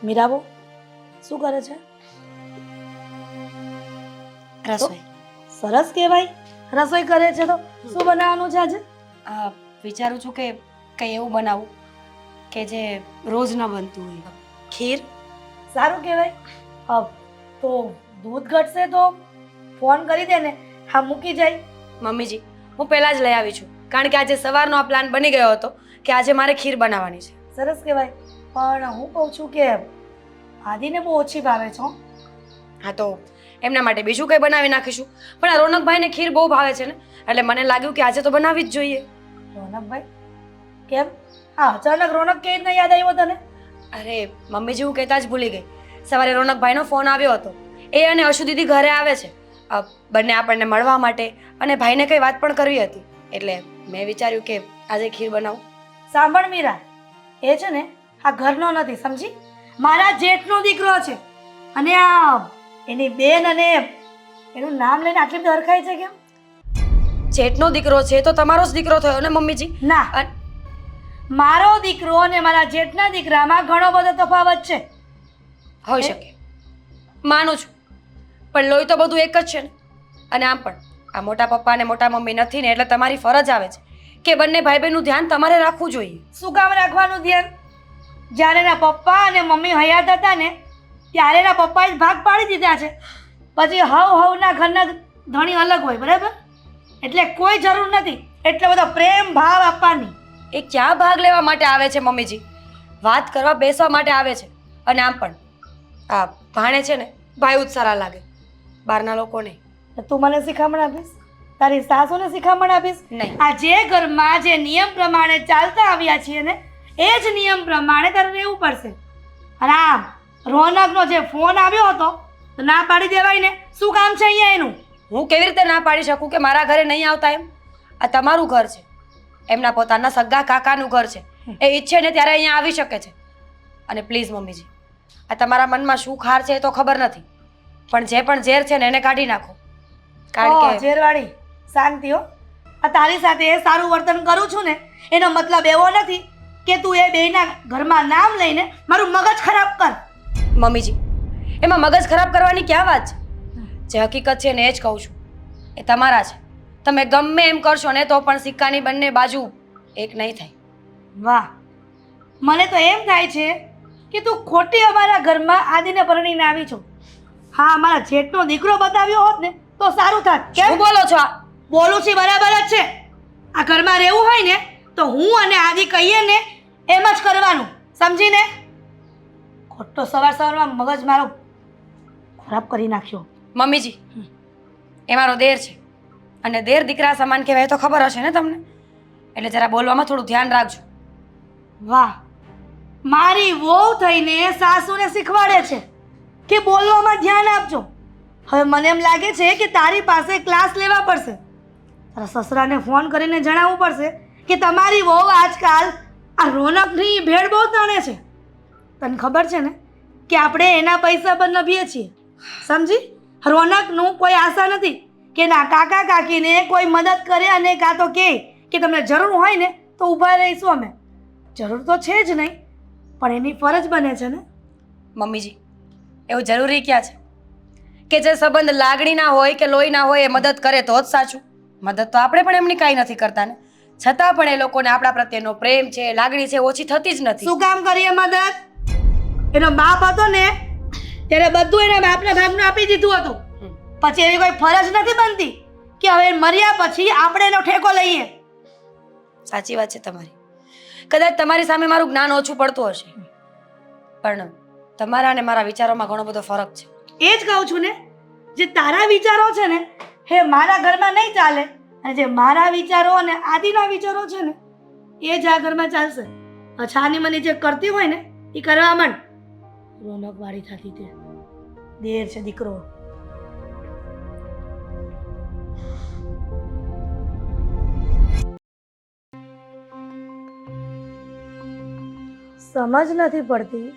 મીરાબો શું કરે છે? રસોઈ. સરસ કહેવાય, રસોઈ કરે છે તો શું બનાવવાનું છે આજે? વિચારું છું કે કંઈ એવું બનાવું કે જે રોજ ન બનતું હોય. ખીર? સારું કહેવાય. તો દૂધ ઘટશે તો ફોન કરી દે ને, હા મૂકી જાય. મમ્મીજી, હું પહેલાં જ લઈ આવી છું, કારણ કે આજે સવારનો આ પ્લાન બની ગયો હતો કે આજે મારે ખીર બનાવવાની છે. સરસ કહેવાય. પણ હું કહું છું કે આદિને બહુ ઓછી ભાવે છે હો. હા, તો એમના માટે બીજું કંઈ બનાવી નાખીશું. પણ આ રોનકભાઈને ખીર બહુ ભાવે છે ને, એટલે મને લાગ્યું કે આજે તો બનાવવી જ જોઈએ. રોનકભાઈ? કેમ? હા, અચાનક રોનક કેવી રીતના યાદ આવ્યો તને? અરે મમ્મીજી, હું કહેતા જ ભૂલી ગઈ. સવારે રોનકભાઈનો ફોન આવ્યો હતો. એ અને અશુ દીદી ઘરે આવે છે. બંને આપણને મળવા માટે અને ભાઈને કંઈ વાત પણ કરવી હતી. એટલે મેં વિચાર્યું કે આજે ખીર બનાવું. સાંભળ મીરા, એ છે ને આ ઘરનો નથી, સમજી? મારા જેઠનો દીકરો છે. અને આ એની બેન અને એનું નામ લઈને આટલી બધી હરખાય છે કેમ? જેઠનો દીકરો છે તો તમારો જ દીકરો થયો ને મમ્મીજી? ના, મારો દીકરો અને મારા જેઠના દીકરામાં ઘણો બધો તફાવત છે. હોઈ શકે, માનું છું, પણ લોહી તો બધું એક જ છે ને. અને આમ પણ આ મોટા પપ્પા અને મોટા મમ્મી નથી ને, એટલે તમારી ફરજ આવે છે કે બંને ભાઈ બહેનનું ધ્યાન તમારે રાખવું જોઈએ. શું કામ રાખવાનું ધ્યાન? જ્યારે એના પપ્પા અને મમ્મી હયાત હતા ને ત્યારે એના પપ્પાએ જ ભાગ પાડી દીધા છે. પછી હવના ઘરના ધણી અલગ હોય, બરાબર? એટલે કોઈ જરૂર નથી એટલો બધો પ્રેમ ભાવ આપવાની. એ ક્યાં ભાગ લેવા માટે આવે છે મમ્મીજી? વાત કરવા બેસવા માટે આવે છે. અને આમ પણ આ ભાણે છે ને ભાઈ જ સારા લાગે, બહારના લોકો નહીં. તું મને શિખામણ આપીશ? તારી સાસુને શિખામણ આપીશ? નહીં. આ જે ઘરમાં જે નિયમ પ્રમાણે ચાલતા આવ્યા છીએ ને એ જ નિયમ પ્રમાણે તારે રહેવું પડશે. અને આમ રોનકનો જે ફોન આવ્યો હતો તો ના પાડી દેવાય ને. શું કામ છે અહીંયા એનું? હું કેવી રીતે ના પાડી શકું કે મારા ઘરે નહીં આવતા એમ? આ તમારું ઘર છે, એમના પોતાના સગા કાકાનું ઘર છે. એ ઈચ્છે ને ત્યારે અહીંયા આવી શકે છે. અને પ્લીઝ મમ્મીજી, આ તમારા મનમાં શું ખાર છે એ તો ખબર નથી, પણ જે પણ ઝેર છે ને એને કાઢી નાખો. કારણ કે ઝેરવાળી શાંતિ હો. આ તારી સાથે સારું વર્તન કરું છું ને એનો મતલબ એવો નથી કે તું એ બેયના ઘરમાં નામ લઈને મારું મગજ ખરાબ કર. મમ્મીજી, એમાં મગજ ખરાબ કરવાની ક્યાં વાત છે? જે હકીકત છે ને એ જ કહું છું. એ તમારા છે. તમે ગમે એમ કરશો ને તો પણ સિક્કાની બંને બાજુ એક નહીં થાય. વાહ, મને તો એમ થાય છે કે તું ખોટી અમારા ઘરમાં આદિને પરણીને આવી છો. હા, અમારા જેઠનો દીકરો બતાવ્યો હોત ને તો સારું થાત. શું બોલો છો આ? બોલું છું બરાબર જ છે. આ ઘરમાં રહેવું હોય ને તો હું અને આદિ કહીએ ને એમ જ કરવાનું, સમજીને? ખોટો સવારમાં મગજ મારો ખરાબ કરી નાખ્યો. મમ્મીજી, એ મારો દેર છે અને દેર દીકરા સમાન કહેવાય તો ખબર હશે ને તમને, એટલે જરા બોલવામાં થોડું ધ્યાન રાખજો. વાહ, મારી વહુ થઈને સાસુને શીખવાડે છે કે બોલવામાં ધ્યાન આપજો. હવે મને એમ લાગે છે કે તારી પાસે ક્લાસ લેવા પડશે. તારા સસરાને ફોન કરીને જણાવવું પડશે કે તમારી વહુ આજકાલ આ રોનકની ભેળ બહુ તાણે છે. તને ખબર છે ને કે આપણે એના પૈસા પર નભીએ છીએ, સમજી? રોનકનું કોઈ આશા નથી કે ના કાકા કાકીને કોઈ મદદ કરે અને કાં તો કહે કે તમને જરૂર હોય ને તો ઊભા રહીશું અમે. જરૂર તો છે જ નહીં, પણ એની ફરજ બને છે ને. મમ્મીજી, એવું જરૂરી ક્યાં છે કે જે સંબંધ લાગણીના હોય કે લોહીના હોય એ મદદ કરે તો જ સાચું. મદદ તો આપણે પણ એમની કાંઈ નથી કરતા ને, છતાં પણ એ લોકોને આપણા પ્રત્યેનો પ્રેમ છે, લાગણી છે, ઓછી થતી જ નથી. શું કામ કરીએ મદદ? એનો બાપ હતો ને ત્યારે બધું એના બાપના ભાગનું આપી દીધું હતું. પછી એવી કોઈ ફરજ નથી બનતી કે હવે મર્યા પછી આપણે એનો ઠેકો લઈએ. સાચી વાત છે તમારી. કદાચ તમારી સામે મારું જ્ઞાન ઓછું પડતું હશે, પણ તમારા અને મારા વિચારોમાં ઘણો બધો ફરક છે. એ જ કહું છું ને, જે તારા વિચારો છે ને એ મારા ઘરમાં નહીં ચાલે, અને જે મારા વિચારો અને આદિના વિચારો છે ને એ જ આ ઘરમાં ચાલશે. છાની મની જે કરતી હોય ને એ કરવા માંડ. રોનક વાળી થતી તે દેર છે દીકરો. સમજ નથી પડતી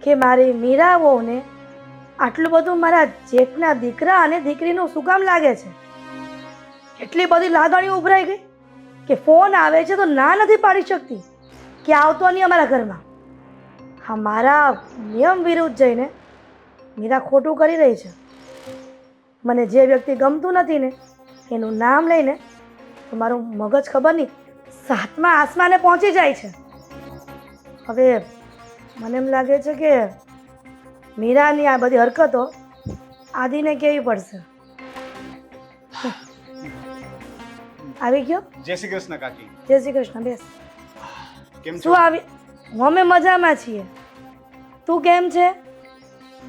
કે મારી મીરા વહુને આટલું બધું મારા જેઠના દીકરા અને દીકરીનું શું કામ લાગે છે. એટલી બધી લાગણીઓ ઉભરાઈ ગઈ કે ફોન આવે છે તો ના નથી પાડી શકતી કે આવતો નહીં અમારા ઘરમાં. હા, મારા નિયમ વિરુદ્ધ જઈને મીરા ખોટું કરી રહી છે. મને જે વ્યક્તિ ગમતું નથી ને એનું નામ લઈને તો મારું મગજ ખબર નહીં સાતમા આસમાને પહોંચી જાય છે. હવે મને એમ લાગે છે કે મીરાની આ બધી હરકતો આદિને કહેવી પડશે. આવી ગયો? જય શ્રી કૃષ્ણ કાકી. જય શ્રી કૃષ્ણ. બેસ. કેમ શું છો? આવી? અમે મજામાં છીએ. તું કેમ છે?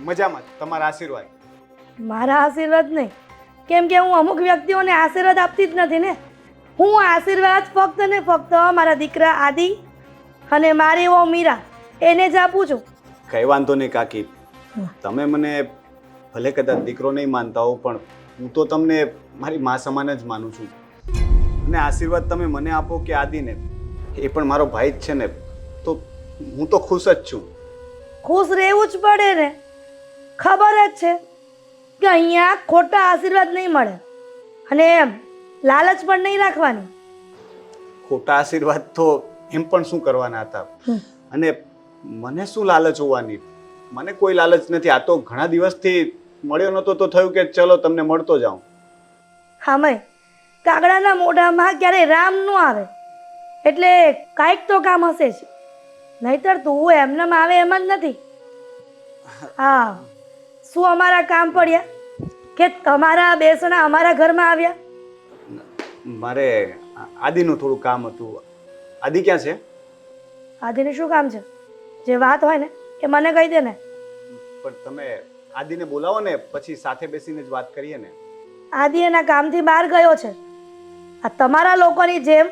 મજામાં. તમારા આશીર્વાદ. મારા આશીર્વાદ નહીં, કેમ કે હું અમુક વ્યક્તિઓને આશીર્વાદ આપતી જ નથી ને. હું આશીર્વાદ ફક્ત ને ફક્ત મારા દીકરા આદિ અને મારી ઓ મીરા એને જ આપું છું. કઈ વાંધો નહીં કાકી. તમે મને ભલે કદાચ દીકરો નહીં માનતા હો, પણ હું તો તમને મારી મા સમાન જ માનું છું. અને આશીર્વાદ તમે મને આપો કે આદિને, એ પણ મારો ભાઈ જ છે ને, તો હું તો ખુશ જ છું. ખુશ રહેવું જ પડે ને. ખબર જ છે કે અહીંયા ખોટા આશીર્વાદ નહીં મળે અને લાલચ પણ નહીં રાખવાની. ખોટા આશીર્વાદ તો એમ પણ શું કરવાના હતા, અને મને શું લાલચ હોવાની? મને કોઈ લાલચ નથી. આ તો ઘણા દિવસથી મળ્યો નહોતો તો થયું કે ચલો તમને મળતો જાઉં. હામય કાગડાના મોઢામાં ક્યારેય રામ ન આવે, એટલે કાંઈક તો કામ હશે જ, નહીતર તું એમનેમ આવે એમ જ નથી. હા, શું અમારા કામ પડ્યા કે તમારા બેસણા અમારા ઘરમાં આવ્યા? મારે આદિનું થોડું કામ હતું. આદિ ક્યાં છે? આદિને શું કામ છે? જે વાત હોય ને એ મને કહી દે ને. પણ તમે આદિને બોલાવો ને, પછી સાથે બેસીને જ વાત કરીએ ને. આદિ એના કામથી બહાર ગયો છે. આ તમારા લોકોની જેમ,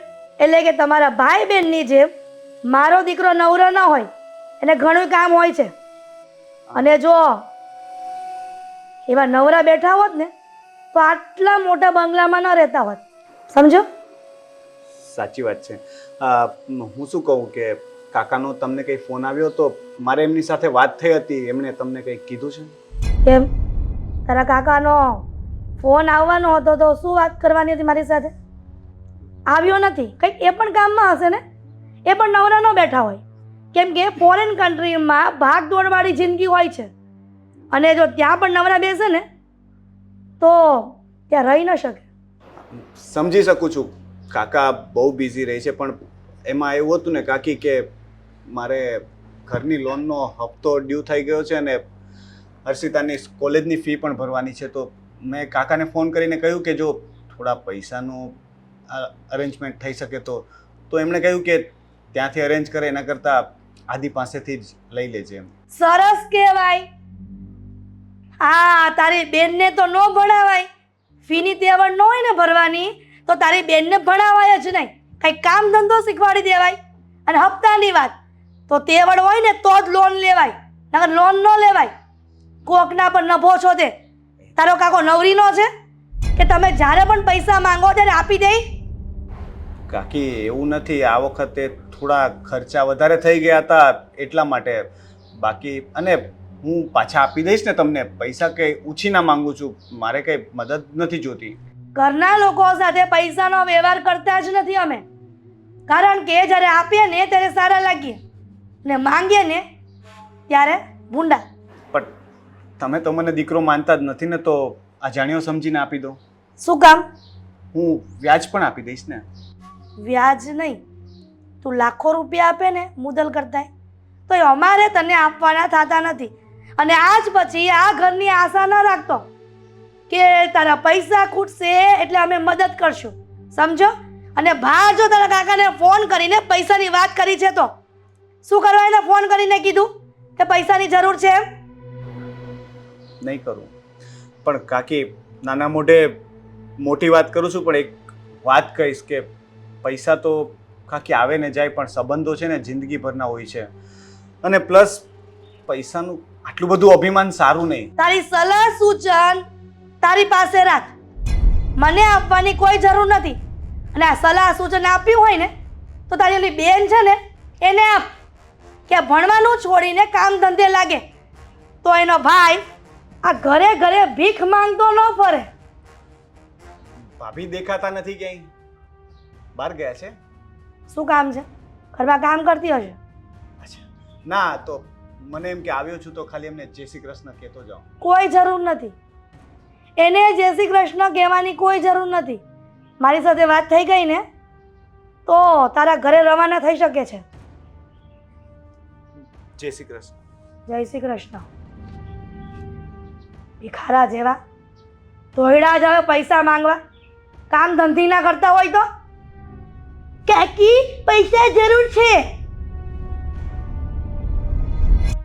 એટલે કે તમારા ભાઈ બહેનની જેમ મારો દીકરો નવરો ન હોય, એને ઘણું કામ હોય છે. અને જો એવા નવરા બેઠા હોત ને તો આટલા મોટા બંગલામાં ન રહેતા હોત. સમજો? સાચી વાત છે. હું શું કહું કે કાકાનો તમને કંઈ ફોન આવ્યો તો મારે એમની સાથે વાત થઈ હતી, એમણે તમને કંઈ કીધું છે? કેમ? તારા કાકાનો ફોન આવવાનો હતો તો શું વાત કરવાની હતી મારી સાથે? આવ્યો નથી. કંઈક એ પણ કામમાં હશે ને, એ પણ નવરા ન બેઠા હોય. કેમ કે ફોરેન કન્ટ્રીમાં ભાગ દોડવાળી જિંદગી હોય છે, અને જો ત્યાં પણ નવરા બેસે ને તો ત્યાં રહી ન શકે. સમજી શકું છું, કાકા બહુ બિઝી રહે છે, પણ એમાં એવું હતું ને કાકી કે મારે ઘરની લોનનો હપ્તો ડ્યુ થઈ ગયો છે અને હર્ષિતાની કોલેજની ફી પણ ભરવાની છે. તો મેં કાકાને ફોન કરીને કહ્યું કે જો થોડા પૈસાનું અરેન્જમેન્ટ થઈ શકે તો એમણે કહ્યું કે ત્યાંથી અરેન્જ કરે એના કરતાં આદિ પાસેથી જ લઈ લેજે એમ. સરસ કહેવાય. હા, તારી બેનને તો ન ભણાવાય. ફીની તેવડ ન હોય ને ભરવાની તો તારી બેનને ભણાવાય જ નહીં. કંઈક કામ ધંધો શીખવાડી દેવાય. અને હપ્તાની વાત તો તેવડ હોય ને તો જ લોન લેવાય, નકર લોન ન લેવાય. કોકના પર નભો છો તે. તારો કાકો નવરીનો છે કે તમે જ્યારે પણ પૈસા માંગો ત્યારે આપી દે? કાકી એવું નથી, આ વખતે થોડા ખર્ચા વધારે થઈ ગયા હતા એટલા માટે. બાકી અને હું પાછા આપી દઈશ ને તમને. પૈસા કંઈ ઉછી ના માંગુ છું, મારે કંઈ મદદ નથી જોતી. ઘરના લોકો સાથે પૈસાનો વ્યવહાર કરતા જ નથી અમે, કારણ કે જ્યારે આપીએ ને ત્યારે સારા લાગીએ ને માંગીએ ને ત્યારે ભૂંડા. પણ તમે તો મને દીકરો માનતા જ નથી ને, તો અજાણ્યો સમજીને આપી દો. શું કામ? હું વ્યાજ પણ આપી દઈશ ને. વ્યાજ નહીં, તું લાખો રૂપિયા આપે ને મુદલ કરતા તો એ અમારે તને આપવાના થતા નથી. અને આજ પછી આ ઘરની આશા ન રાખતો કે તારા પૈસા ખૂટશે એટલે અમે મદદ કરશું. સમજો? અને બહાર જો તારા કાકાને ફોન કરીને પૈસાની વાત કરી છે તો શું કરવા એને ફોન કરીને કીધું કે પૈસાની જરૂર છે એમ? નહીં કરું. પણ કાકી નાના મોઢે મોટી વાત કરું છું, પણ એક વાત કહીશ કે પૈસા તો કાકી આવે ને જાય, પણ સંબંધો છે ને જિંદગીભરના હોય છે. અને પ્લસ પૈસાનું આટલું બધું અભિમાન સારું નહીં. તારી સલાહ સૂચન તારી પાસે રાખ, મને આપવાની કોઈ જરૂર નથી. અને આ સલાહ સૂચન આપ્યું હોય ને તો તારી ઓલી બેન છે ને એને આપ, કે ભણવાનું છોડીને કામ ધંધે લાગે, તો એનો ભાઈ આ ઘરે ઘરે ભીખ માંગતો ન ફરે. ભાભી દેખાતા નથી ક્યાંય, બહાર ગયા છે. શું કામ છે? ઘરમાં કામ કરતી હશે. અચ્છા, ના તો મને એમ કે આવ્યો છું તો ખાલી એમને જય શ્રી કૃષ્ણ કહેતો જાઉં. કોઈ જરૂર નથી. એને જય શ્રી કૃષ્ણ કહેવાની કોઈ જરૂર નથી. મારી સાથે વાત થઈ ગઈ ને તો તારા ઘરે રવાના થઈ શકે છે. જય શ્રી કૃષ્ણ. જય શ્રી કૃષ્ણ. ભિખારા જેવા ધોયડા જ હવે પૈસા માંગવા. કામ ધંધી ના કરતા હોય તો કાકી પૈસા જરૂર છે.